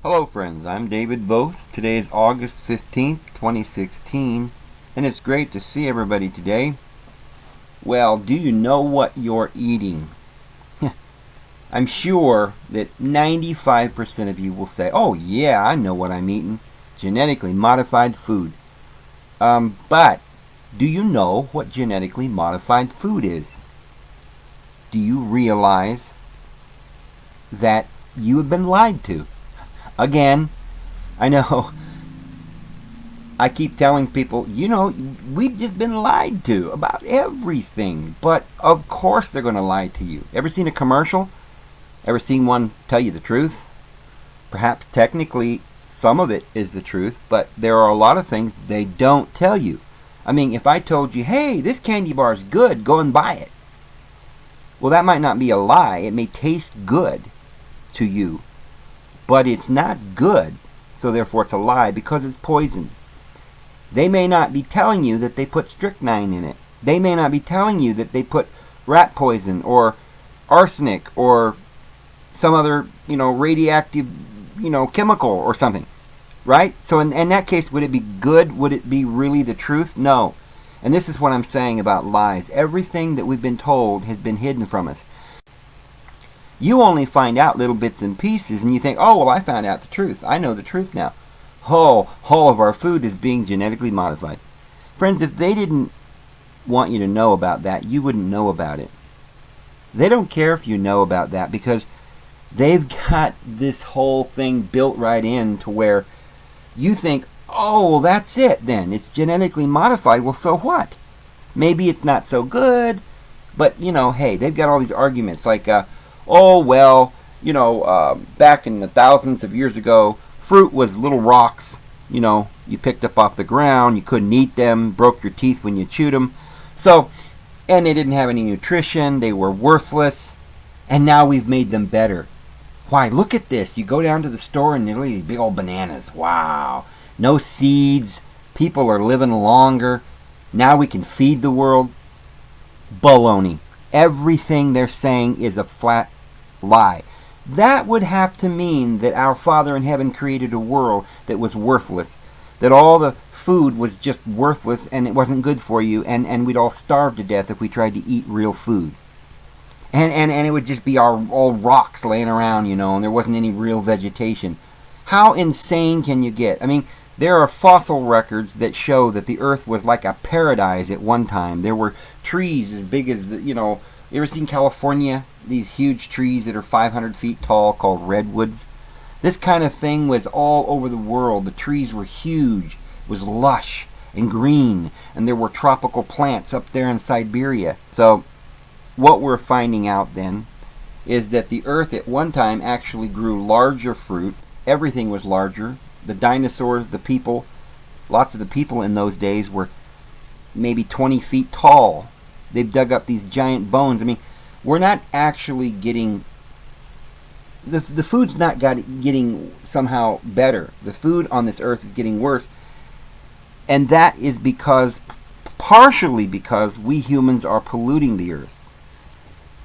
Hello friends, I'm David Voth. Today is August 15th, 2016, and it's great to see everybody today. Well, do you know what you're eating? I'm sure that 95% of you will say, oh yeah, I know what I'm eating. Genetically modified food. But do you know what genetically modified food is? Do you realize that you have been lied to? Again, I know I keep telling people, we've just been lied to about everything. But of course they're going to lie to you. Ever seen a commercial? Ever seen one tell you the truth? Perhaps technically some of it is the truth, but there are a lot of things they don't tell you. I mean, if I told you, hey, this candy bar is good, go and buy it. Well, that might not be a lie. It may taste good to you, but it's not good, so therefore it's a lie because it's poison. They may not be telling you that they put strychnine in it. They may not be telling you that they put rat poison or arsenic or some other, radioactive, chemical or something, right? So in that case, would it be good? Would it be really the truth? No. And this is what I'm saying about lies. Everything that we've been told has been hidden from us. You only find out little bits and pieces, and you think, oh, well, I found out the truth. I know the truth now. All of our food is being genetically modified. Friends, if they didn't want you to know about that, you wouldn't know about it. They don't care if you know about that because they've got this whole thing built right in to where you think, oh, well, that's it then. It's genetically modified. Well, so what? Maybe it's not so good, but, hey, they've got all these arguments like, back in the thousands of years ago, fruit was little rocks, you picked up off the ground, you couldn't eat them, broke your teeth when you chewed them. So, and they didn't have any nutrition, they were worthless, and now we've made them better. Why, look at this. You go down to the store and they're these big old bananas. Wow. No seeds. People are living longer. Now we can feed the world. Baloney. Everything they're saying is a flat lie. That would have to mean that our Father in heaven created a world that was worthless, that all the food was just worthless and it wasn't good for you, and we'd all starve to death if we tried to eat real food. And it would just be all rocks laying around, and there wasn't any real vegetation. How insane can you get? I mean, there are fossil records that show that the earth was like a paradise at one time. There were trees as big as, you ever seen California? These huge trees that are 500 feet tall called redwoods. This kind of thing was all over the world. The trees were huge. It was lush and green. And there were tropical plants up there in Siberia. So what we're finding out then is that the earth at one time actually grew larger fruit. Everything was larger. The dinosaurs, the people, lots of the people in those days were maybe 20 feet tall. They've dug up these giant bones. I mean, we're not actually getting... The food's not getting somehow better. The food on this earth is getting worse. And that is partially because we humans are polluting the earth.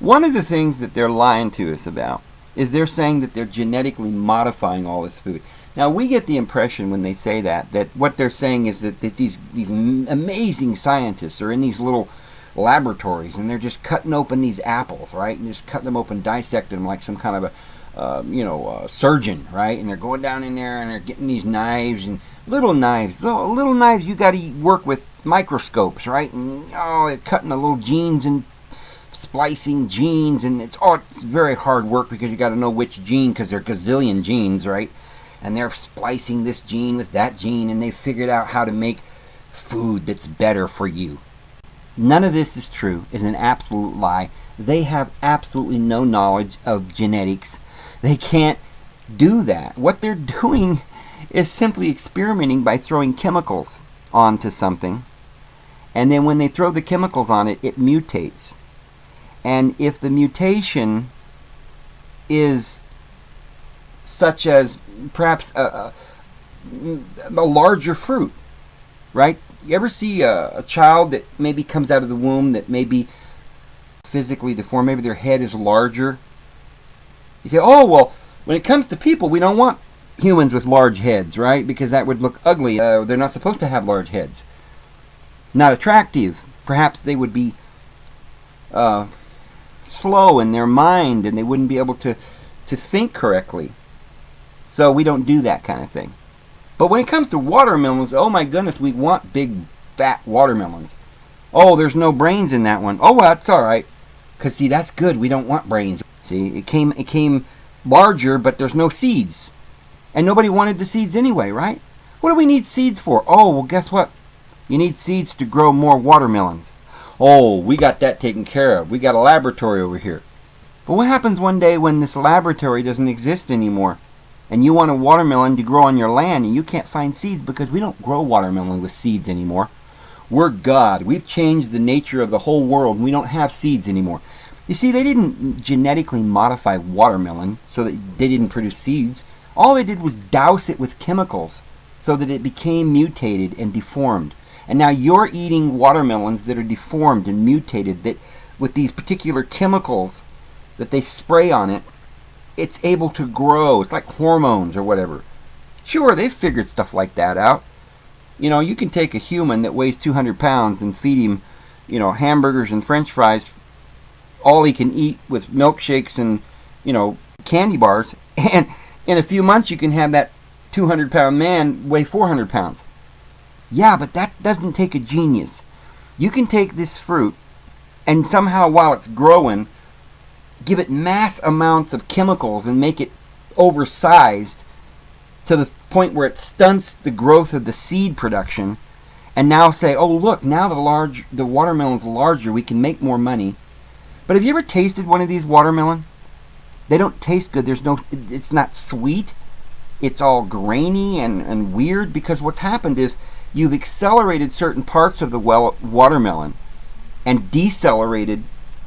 One of the things that they're lying to us about is they're saying that they're genetically modifying all this food. Now, we get the impression when they say that what they're saying is that these amazing scientists are in these little laboratories and they're just cutting open these apples, right? And just cutting them open, dissecting them like some kind of a surgeon, right? And they're going down in there and they're getting these knives and little knives. Little knives you got to work with microscopes, right? And they're cutting the little genes and splicing genes, and it's very hard work because you got to know which gene because there are gazillion genes, right? And they're splicing this gene with that gene, and they figured out how to make food that's better for you. None of this is true. It's an absolute lie. They have absolutely no knowledge of genetics. They can't do that. What they're doing is simply experimenting by throwing chemicals onto something, and then when they throw the chemicals on it, it mutates. And if the mutation is such as perhaps a larger fruit, right? You ever see a child that maybe comes out of the womb that may be physically deformed? Maybe their head is larger. You say, oh, well, when it comes to people, we don't want humans with large heads, right? Because that would look ugly. They're not supposed to have large heads. Not attractive. Perhaps they would be slow in their mind and they wouldn't be able to think correctly. So we don't do that kind of thing. But when it comes to watermelons, oh my goodness, we want big, fat watermelons. Oh, there's no brains in that one. Oh, well, that's all right. Because, see, that's good. We don't want brains. See, it came larger, but there's no seeds. And nobody wanted the seeds anyway, right? What do we need seeds for? Oh, well, guess what? You need seeds to grow more watermelons. Oh, we got that taken care of. We got a laboratory over here. But what happens one day when this laboratory doesn't exist anymore? And you want a watermelon to grow on your land and you can't find seeds because we don't grow watermelon with seeds anymore. We're God. We've changed the nature of the whole world and we don't have seeds anymore. You see, they didn't genetically modify watermelon so that they didn't produce seeds. All they did was douse it with chemicals so that it became mutated and deformed. And now you're eating watermelons that are deformed and mutated, that with these particular chemicals that they spray on it, it's able to grow. It's like hormones or whatever. Sure, they've figured stuff like that out. You know, you can take a human that weighs 200 pounds and feed him, you know, hamburgers and french fries, all he can eat with milkshakes and, you know, candy bars. And in a few months you can have that 200-pound man weigh 400 pounds. Yeah, but that doesn't take a genius. You can take this fruit and somehow while it's growing, give it mass amounts of chemicals and make it oversized to the point where it stunts the growth of the seed production, and now say, oh look, now the watermelon's larger, we can make more money. But have you ever tasted one of these watermelon? They don't taste good. It's not sweet. It's all grainy and weird because what's happened is you've accelerated certain parts of the watermelon and decelerated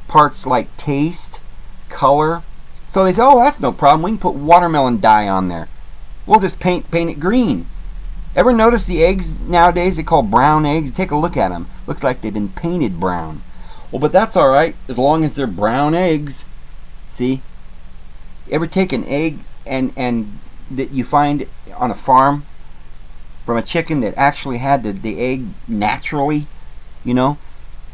parts like taste, color. So they say, oh, that's no problem. We can put watermelon dye on there. We'll just paint it green. Ever notice the eggs nowadays they call brown eggs? Take a look at them. Looks like they've been painted brown. Well, but that's all right as long as they're brown eggs. See? Ever take an egg and that you find on a farm from a chicken that actually had the egg naturally, you know?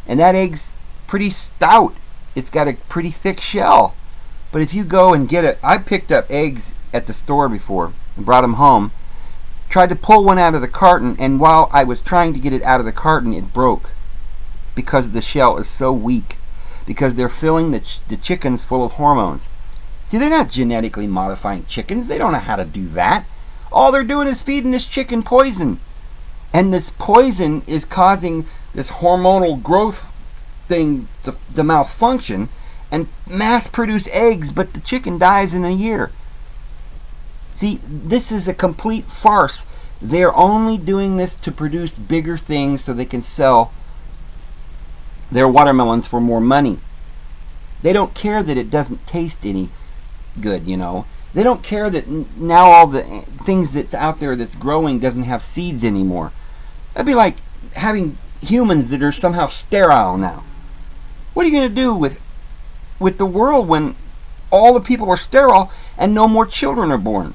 And that egg's pretty stout. It's got a pretty thick shell. But if you go and get it, I picked up eggs at the store before and brought them home. Tried to pull one out of the carton, and while I was trying to get it out of the carton, it broke because the shell is so weak. Because they're filling the chickens full of hormones. See, they're not genetically modifying chickens. They don't know how to do that. All they're doing is feeding this chicken poison. And this poison is causing this hormonal growth thing to malfunction and mass produce eggs, but the chicken dies in a year. See, this is a complete farce. They're only doing this to produce bigger things so they can sell their watermelons for more money. They don't care that it doesn't taste any good, you know. They don't care that now all the things that's out there that's growing doesn't have seeds anymore. That'd be like having humans that are somehow sterile now. What are you going to do with the world when all the people are sterile and no more children are born?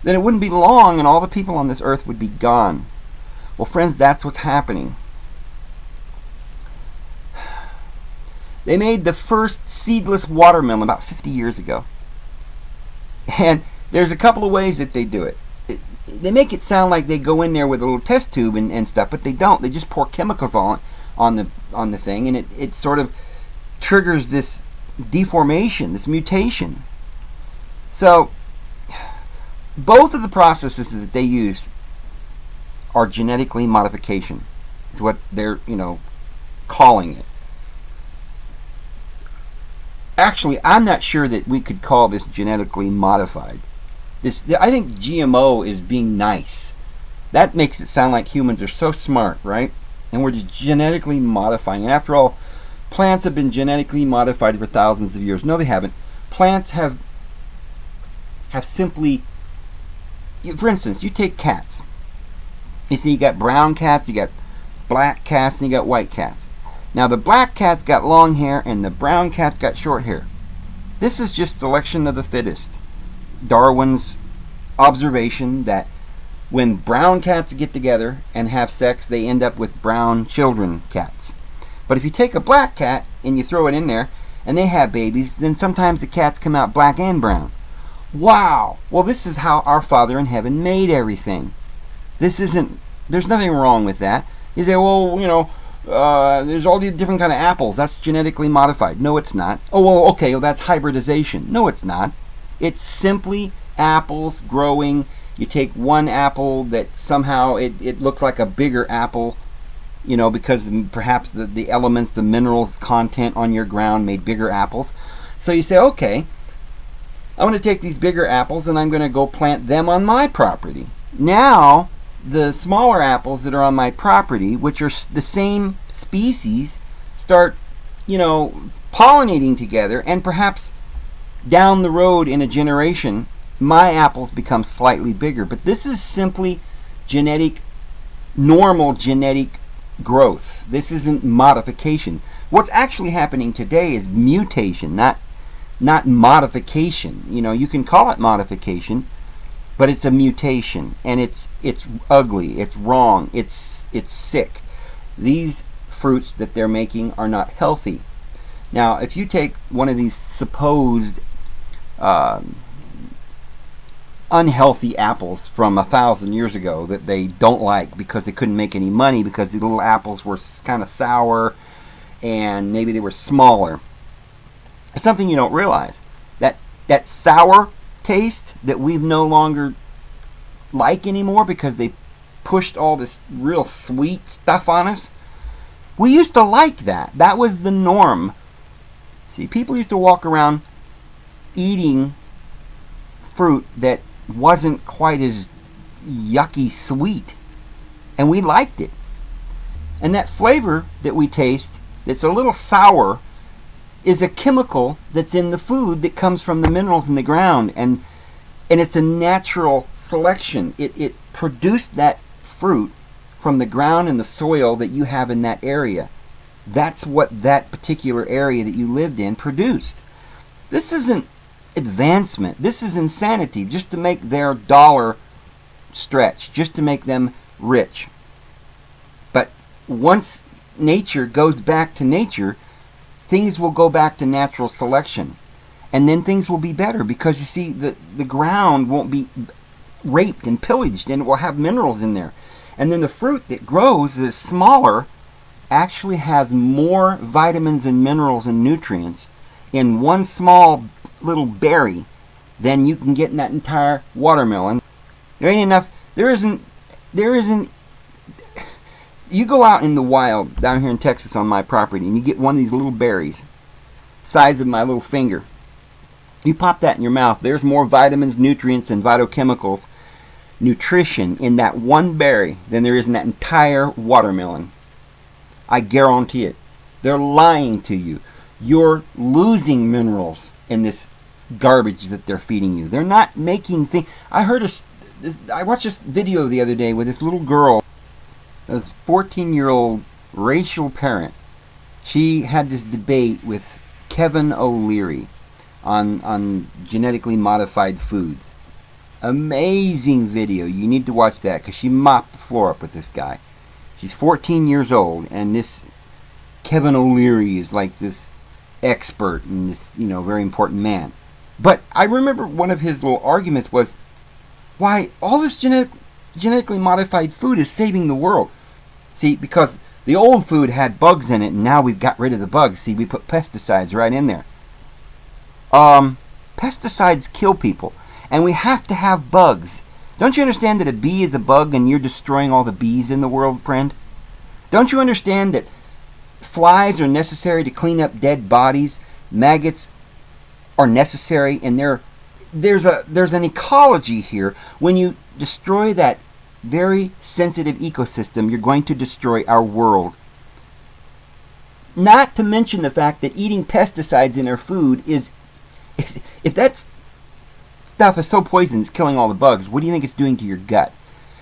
Then it wouldn't be long and all the people on this earth would be gone. Well, friends, that's what's happening. They made the first seedless watermelon about 50 years ago. And there's a couple of ways that they do it. They make it sound like they go in there with a little test tube and stuff, but they don't. They just pour chemicals on the thing, and it sort of triggers this deformation, this mutation. So both of the processes that they use are genetically modification. Is what they're, calling it. Actually, I'm not sure that we could call this genetically modified. I think GMO is being nice. That makes it sound like humans are so smart, right? And we're just genetically modifying. And after all, plants have been genetically modified for thousands of years. No, they haven't. Plants have simply... For instance, you take cats. You see, you got brown cats, you got black cats, and you got white cats. Now, the black cat's got long hair, and the brown cat's got short hair. This is just selection of the fittest. Darwin's observation that when brown cats get together and have sex, they end up with brown children cats. But if you take a black cat and you throw it in there and they have babies, then sometimes the cats come out black and brown. Wow! Well, this is how our Father in heaven made everything. There's nothing wrong with that. You say, well, there's all these different kind of apples. That's genetically modified. No, it's not. Oh, well, okay, well, that's hybridization. No, it's not. It's simply apples growing. You take one apple that somehow it looks like a bigger apple, because perhaps the elements, the minerals content on your ground made bigger apples. So you say, okay, I'm going to take these bigger apples and I'm going to go plant them on my property. Now, the smaller apples that are on my property, which are the same species, start, pollinating together, and perhaps down the road in a generation, my apples become slightly bigger. But this is simply normal genetic growth. This isn't modification. What's actually happening today is mutation, not modification. You can call it modification, but it's a mutation, and it's ugly, it's wrong, it's sick. These fruits that they're making are not healthy. Now, if you take one of these supposed unhealthy apples from 1,000 years ago that they don't like because they couldn't make any money because the little apples were kind of sour and maybe they were smaller, it's something you don't realize. That sour taste that we've no longer like anymore because they pushed all this real sweet stuff on us. We used to like that. That was the norm. See, people used to walk around eating fruit that wasn't quite as yucky sweet, and we liked it. And that flavor that we taste that's a little sour is a chemical that's in the food that comes from the minerals in the ground, and it's a natural selection. It produced that fruit from the ground and the soil that you have in that area. That's what that particular area that you lived in produced. This isn't advancement. This is insanity, just to make their dollar stretch, just to make them rich. But once nature goes back to nature, things will go back to natural selection. And then things will be better because, you see, the ground won't be raped and pillaged, and it will have minerals in there. And then the fruit that grows that is smaller actually has more vitamins and minerals and nutrients in one small little berry than you can get in that entire watermelon. There ain't enough. There isn't. You go out in the wild down here in Texas on my property and you get one of these little berries, size of my little finger. You pop that in your mouth. There's more vitamins, nutrients, and phytochemicals, nutrition in that one berry than there is in that entire watermelon. I guarantee it. They're lying to you. You're losing minerals in this garbage that they're feeding you. They're not making things. I watched this video the other day with this little girl, this 14-year-old racial parent. She had this debate with Kevin O'Leary on genetically modified foods. Amazing video. You need to watch that because she mopped the floor up with this guy. She's 14 years old, and this Kevin O'Leary is like this expert and this, very important man. But I remember one of his little arguments was, why all this genetically modified food is saving the world. See, because the old food had bugs in it, and now we've got rid of the bugs. See, we put pesticides right in there. Pesticides kill people, and we have to have bugs. Don't you understand that a bee is a bug and you're destroying all the bees in the world, friend? Don't you understand that flies are necessary to clean up dead bodies? Maggots are necessary, and there's an ecology here. When you destroy that very sensitive ecosystem, you're going to destroy our world. Not to mention the fact that eating pesticides in our food is, if that stuff is so poisonous, it's killing all the bugs, what do you think it's doing to your gut?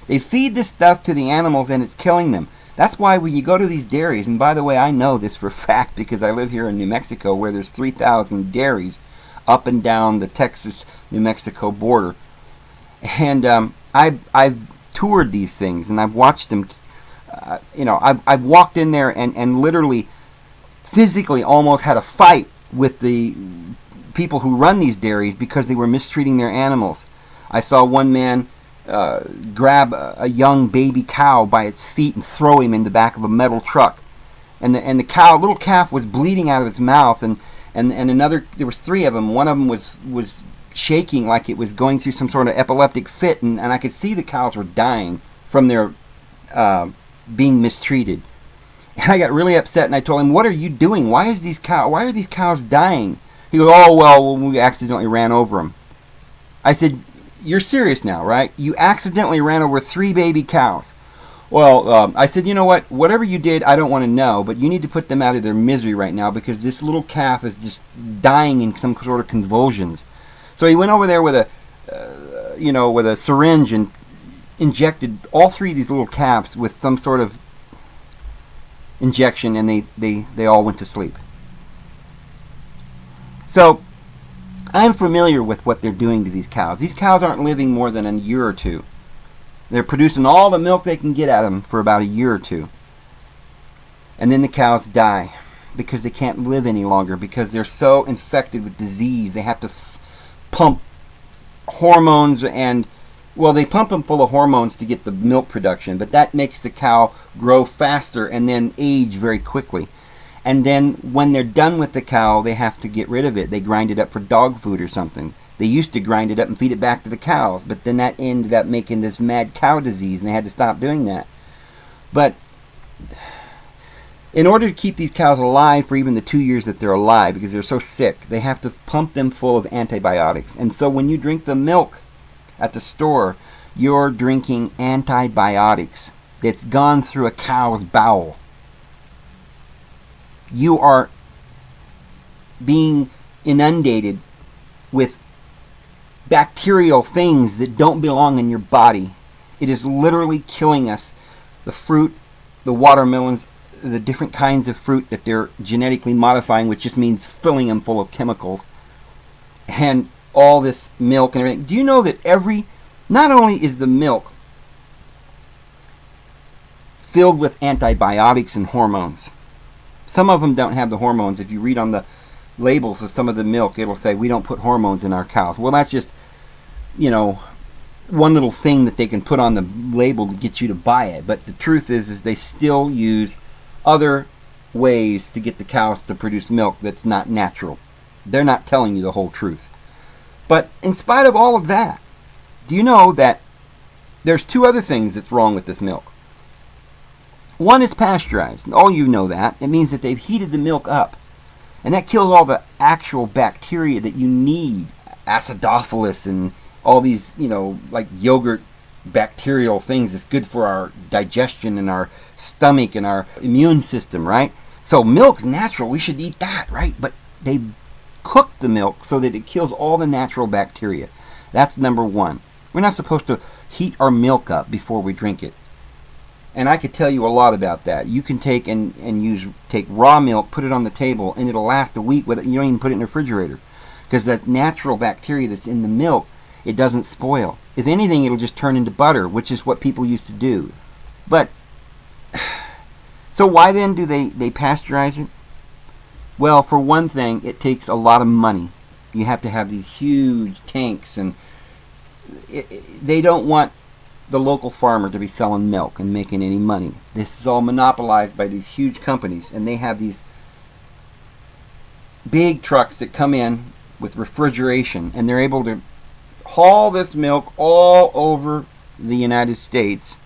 They feed this stuff to the animals and it's killing them. That's why when you go to these dairies, and by the way, I know this for a fact because I live here in New Mexico where there's 3,000 dairies up and down the Texas-New Mexico border. And I've toured these things, and I've watched them. I've walked in there and literally, physically, almost had a fight with the people who run these dairies because they were mistreating their animals. I saw one man grab a young baby cow by its feet and throw him in the back of a metal truck, and the little calf was bleeding out of its mouth, and another, there was three of them. One of them was shaking like it was going through some sort of epileptic fit, and I could see the cows were dying from their being mistreated. And I got really upset, and I told him, "What are you doing? Why are these cows dying?" He goes, "Oh, well, we accidentally ran over them." I said, "You're serious now, right? You accidentally ran over 3 baby cows." "Well," I said, "you know what? Whatever you did, I don't want to know, but you need to put them out of their misery right now because this little calf is just dying in some sort of convulsions." So he went over there with a syringe and injected all 3 of these little calves with some sort of injection, and they all went to sleep. So I'm familiar with what they're doing to these cows. These cows aren't living more than a year or two. They're producing all the milk they can get out of them for about a year or two. And then the cows die because they can't live any longer because they're so infected with disease. They have to pump hormones and, well, they pump them full of hormones to get the milk production, but that makes the cow grow faster and then age very quickly. And then when they're done with the cow, they have to get rid of it. They grind it up for dog food or something. They used to grind it up and feed it back to the cows, but then that ended up making this mad cow disease, and they had to stop doing that. But in order to keep these cows alive for even the 2 years that they're alive, because they're so sick, they have to pump them full of antibiotics. And so when you drink the milk at the store, you're drinking antibiotics that's gone through a cow's bowel. You are being inundated with bacterial things that don't belong in your body. It is literally killing us. The fruit, the watermelons, the different kinds of fruit that they're genetically modifying, which just means filling them full of chemicals, and all this milk and everything. Do you know that not only is the milk filled with antibiotics and hormones, some of them don't have the hormones. If you read on the labels of some of the milk, it'll say, "We don't put hormones in our cows." Well, that's just, one little thing that they can put on the label to get you to buy it. But the truth is they still use other ways to get the cows to produce milk that's not natural. They're not telling you the whole truth. But in spite of all of that, do you know that there's 2 other things that's wrong with this milk? One is pasteurized. All you know that. It means that they've heated the milk up. And that kills all the actual bacteria that you need. Acidophilus and all these, like yogurt bacterial things that's good for our digestion and our stomach and our immune system, right? So milk's natural. We should eat that, right? But they cook the milk so that it kills all the natural bacteria. That's number 1. We're not supposed to heat our milk up before we drink it. And I could tell you a lot about that. You can take take raw milk, put it on the table, and it'll last a week. You don't even put it in the refrigerator. Because that natural bacteria that's in the milk, it doesn't spoil. If anything, it'll just turn into butter, which is what people used to do. But, so why then do they pasteurize it? Well, for one thing, it takes a lot of money. You have to have these huge tanks, and they don't want the local farmer to be selling milk and making any money. This is all monopolized by these huge companies, and they have these big trucks that come in with refrigeration, and they're able to haul this milk all over the United States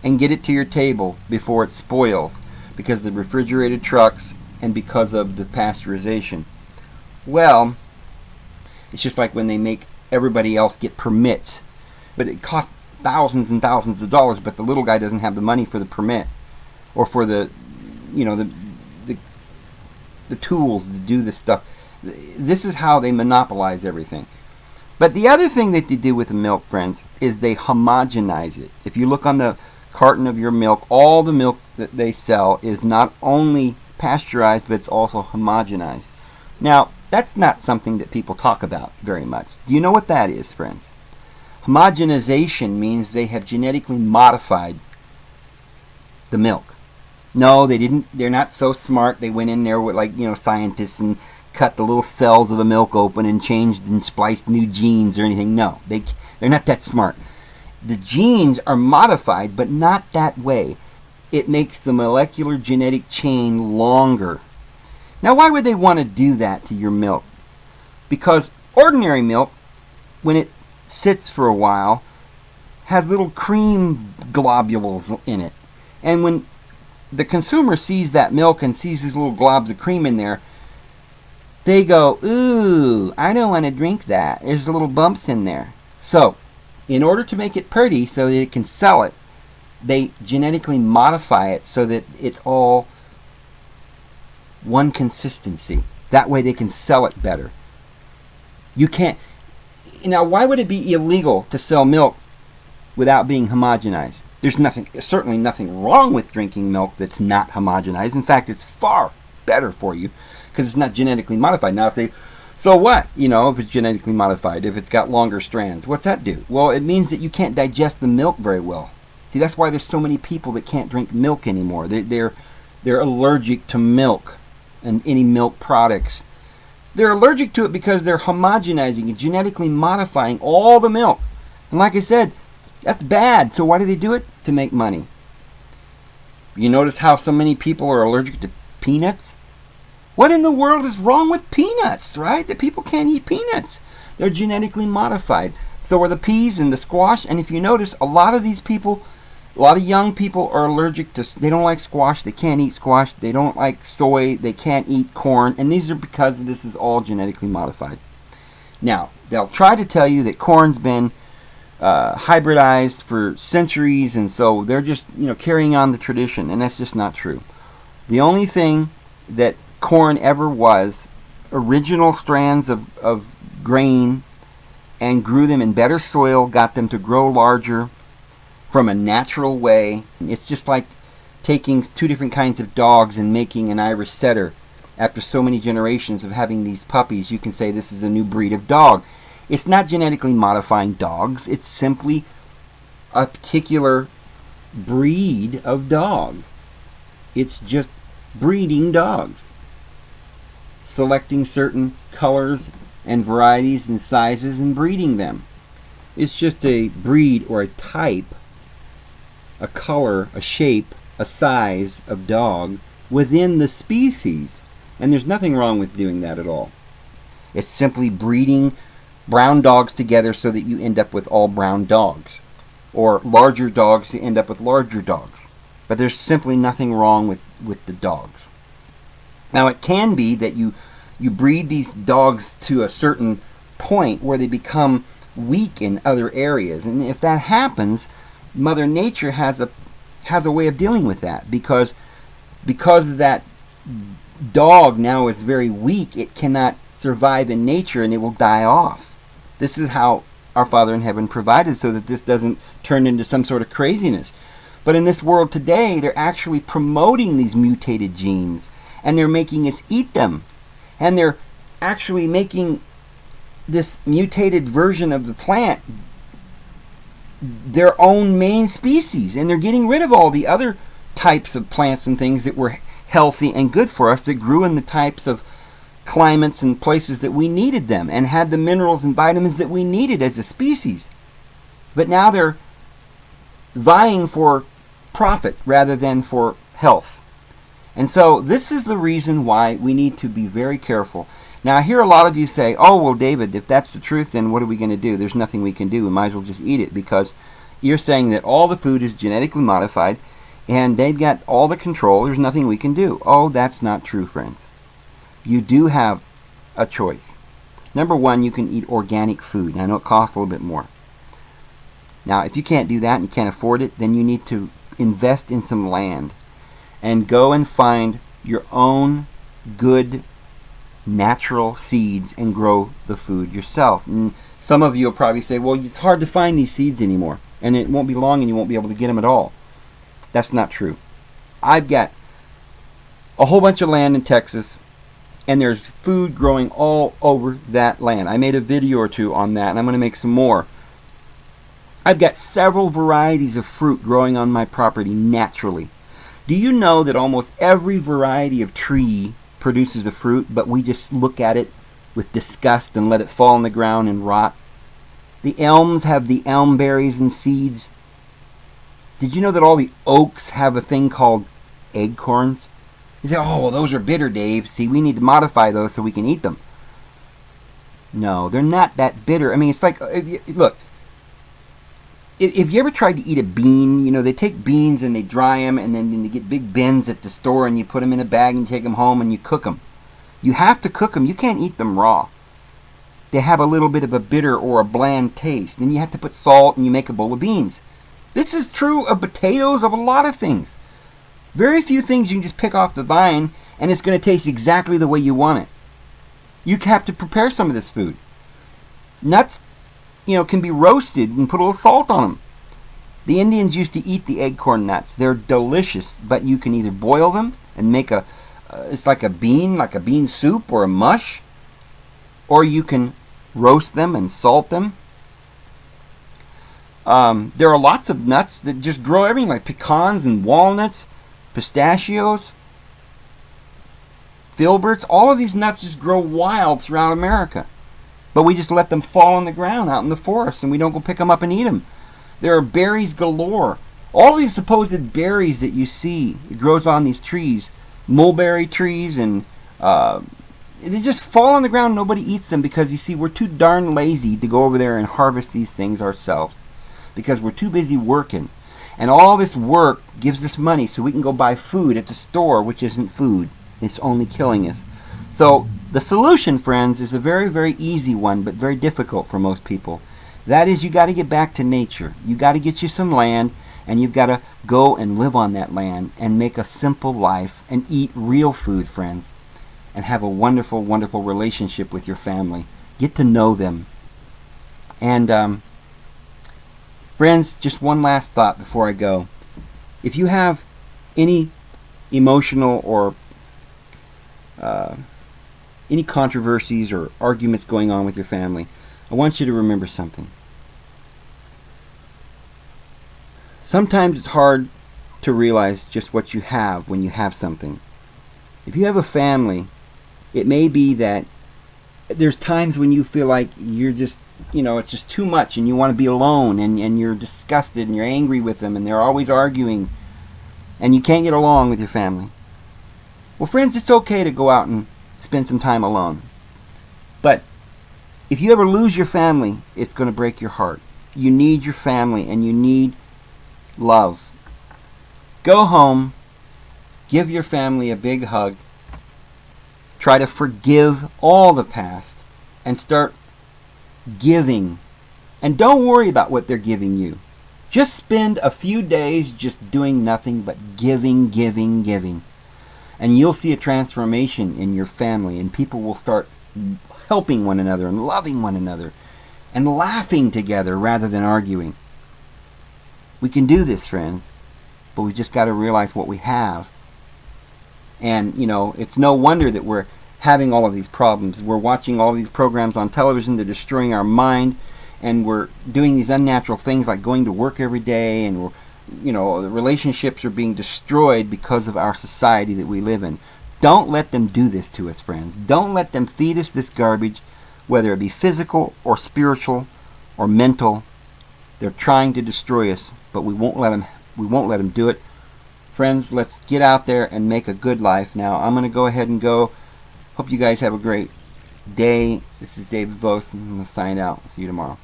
and get it to your table before it spoils because of the refrigerated trucks and because of the pasteurization. Well, it's just like when they make everybody else get permits, but it costs thousands and thousands of dollars, but the little guy doesn't have the money for the permit or for the tools to do this stuff. This is how they monopolize everything. But the other thing that they do with the milk, friends, is they homogenize it. If you look on the carton of your milk, all the milk that they sell is not only pasteurized, but it's also homogenized. Now, that's not something that people talk about very much. Do you know what that is, friends? Homogenization means they have genetically modified the milk. No, they didn't. They're not so smart. They went in there with, like, scientists and cut the little cells of the milk open and changed and spliced new genes or anything. No, they're not that smart. The genes are modified, but not that way. It makes the molecular genetic chain longer. Now, why would they want to do that to your milk? Because ordinary milk, when it sits for a while, has little cream globules in it. And when the consumer sees that milk and sees these little globs of cream in there, they go, ooh, I don't want to drink that. There's little bumps in there. So, in order to make it pretty so that it can sell it, they genetically modify it so that it's all one consistency. That way they can sell it better. You can't... Now, why would it be illegal to sell milk without being homogenized? There's certainly nothing wrong with drinking milk that's not homogenized. In fact, it's far better for you because it's not genetically modified. Now, say, so what? If it's genetically modified, if it's got longer strands, what's that do? Well, it means that you can't digest the milk very well. See, that's why there's so many people that can't drink milk anymore. They're allergic to milk and any milk products. They're allergic to it because they're homogenizing and genetically modifying all the milk. And like I said, that's bad. So why do they do it? To make money. You notice how so many people are allergic to peanuts? What in the world is wrong with peanuts, right? That people can't eat peanuts. They're genetically modified. So are the peas and the squash. And if you notice, a lot of these people, a lot of young people are allergic to, they don't like squash, they can't eat squash, they don't like soy, they can't eat corn, and these are because this is all genetically modified. Now, they'll try to tell you that corn's been hybridized for centuries, and so they're just, carrying on the tradition, and that's just not true. The only thing that corn ever was, original strands of grain, and grew them in better soil, got them to grow larger from a natural way. It's just like taking two different kinds of dogs and making an Irish setter. After so many generations of having these puppies, you can say this is a new breed of dog. It's not genetically modifying dogs. It's simply a particular breed of dog. It's just breeding dogs. Selecting certain colors and varieties and sizes and breeding them. It's just a breed or a type, a color, a shape, a size of dog within the species. And there's nothing wrong with doing that at all. It's simply breeding brown dogs together so that you end up with all brown dogs. Or larger dogs to end up with larger dogs. But there's simply nothing wrong with the dogs. Now, it can be that you breed these dogs to a certain point where they become weak in other areas. And if that happens, Mother Nature has a way of dealing with that. Because that dog now is very weak, it cannot survive in nature and it will die off. This is how our Father in Heaven provided so that this doesn't turn into some sort of craziness. But in this world today, they're actually promoting these mutated genes. And they're making us eat them. And they're actually making this mutated version of the plant their own main species. And they're getting rid of all the other types of plants and things that were healthy and good for us, that grew in the types of climates and places that we needed them and had the minerals and vitamins that we needed as a species. But now they're vying for profit rather than for health. And so this is the reason why we need to be very careful. Now I hear a lot of you say, oh, well, David, if that's the truth, then what are we going to do? There's nothing we can do. We might as well just eat it, because you're saying that all the food is genetically modified and they've got all the control. There's nothing we can do. Oh, that's not true, friends. You do have a choice. Number one, you can eat organic food. I know it costs a little bit more. Now, if you can't do that and you can't afford it, then you need to invest in some land and go and find your own good natural seeds and grow the food yourself. And some of you will probably say, well, it's hard to find these seeds anymore, and it won't be long and you won't be able to get them at all. That's not true. I've got a whole bunch of land in Texas, and there's food growing all over that land. I made a video or two on that, and I'm going to make some more. I've got several varieties of fruit growing on my property naturally. Do you know that almost every variety of tree produces a fruit, but we just look at it with disgust and let it fall on the ground and rot? The elms have the elm berries and seeds. Did you know that all the oaks have a thing called acorns? You say, oh, well, those are bitter, Dave. See, we need to modify those so we can eat them. No, they're not that bitter. I mean, it's like, look, if you ever tried to eat a bean, you know, they take beans and they dry them, and then you get big bins at the store and you put them in a bag and you take them home and you cook them. You have to cook them. You can't eat them raw. They have a little bit of a bitter or a bland taste. Then you have to put salt and you make a bowl of beans. This is true of potatoes, of a lot of things. Very few things you can just pick off the vine and it's going to taste exactly the way you want it. You have to prepare some of this food. Nuts, you know, can be roasted and put a little salt on them. The Indians used to eat the acorn nuts. They're delicious, but you can either boil them and make it's like a bean soup or a mush, or you can roast them and salt them. There are lots of nuts that just grow everything, like pecans and walnuts, pistachios, filberts. All of these nuts just grow wild throughout America. But we just let them fall on the ground out in the forest and we don't go pick them up and eat them. There are berries galore. All these supposed berries that you see, it grows on these trees, mulberry trees, and they just fall on the ground. Nobody eats them because, you see, we're too darn lazy to go over there and harvest these things ourselves because we're too busy working. And all this work gives us money so we can go buy food at the store, which isn't food. It's only killing us. So the solution, friends, is a very, very easy one, but very difficult for most people. That is, you got to get back to nature. You got to get you some land, and you've got to go and live on that land and make a simple life and eat real food, friends, and have a wonderful, wonderful relationship with your family. Get to know them. And friends, just one last thought before I go. If you have any emotional or any controversies or arguments going on with your family, I want you to remember something. Sometimes it's hard to realize just what you have when you have something. If you have a family, it may be that there's times when you feel like you're just, you know, it's just too much and you want to be alone, and you're disgusted and you're angry with them and they're always arguing and you can't get along with your family. Well, friends, it's okay to go out and spend some time alone. But if you ever lose your family, it's going to break your heart. You need your family and you need love. Go home, give your family a big hug, try to forgive all the past, and start giving. And don't worry about what they're giving you. Just spend a few days just doing nothing but giving, giving, giving. And you'll see a transformation in your family, and people will start helping one another and loving one another and laughing together rather than arguing. We can do this, friends, but we just got to realize what we have. And, you know, it's no wonder that we're having all of these problems. We're watching all these programs on television that are destroying our mind, and we're doing these unnatural things like going to work every day, and we're, you know, the relationships are being destroyed because of our society that we live in. Don't let them do this to us, friends. Don't let them feed us this garbage, whether it be physical or spiritual or mental. They're trying to destroy us, but we won't let them. We won't let them do it. Friends, let's get out there and make a good life. Now, I'm going to go ahead and go. Hope you guys have a great day. This is David Vos. I'm going to sign out. See you tomorrow.